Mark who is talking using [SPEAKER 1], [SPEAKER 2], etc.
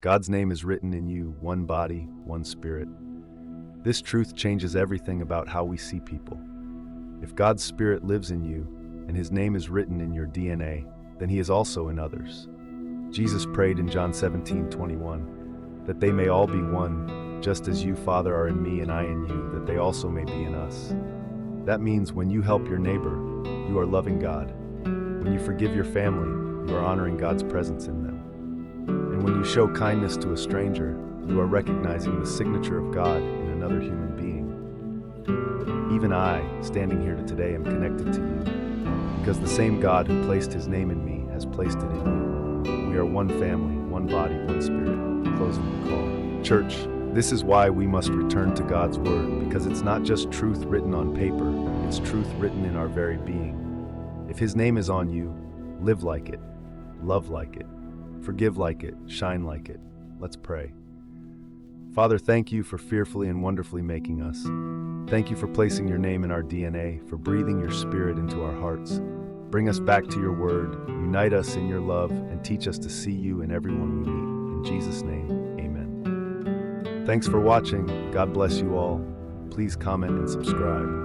[SPEAKER 1] God's name is written in you, one body, one spirit. This truth changes everything about how we see people. If God's Spirit lives in you, and His name is written in your DNA, then He is also in others. Jesus prayed in John 17:21, that they may all be one, just as you, Father, are in me and I in you, that they also may be in us. That means when you help your neighbor, you are loving God. When you forgive your family, you are honoring God's presence in them. And when you show kindness to a stranger, you are recognizing the signature of God in another human being. Even I, standing here today, am connected to you, because the same God who placed His name in me has placed it in you. We are one family, one body, one spirit. Closing the call. Church, this is why we must return to God's Word, because it's not just truth written on paper, it's truth written in our very being. If His name is on you, live like it, love like it, forgive like it, shine like it. Let's pray. Father, thank you for fearfully and wonderfully making us. Thank you for placing your name in our DNA, for breathing your Spirit into our hearts. Bring us back to your word, unite us in your love, and teach us to see you in everyone we meet. In Jesus' name, amen. Thanks for watching. God bless you all. Please comment and subscribe.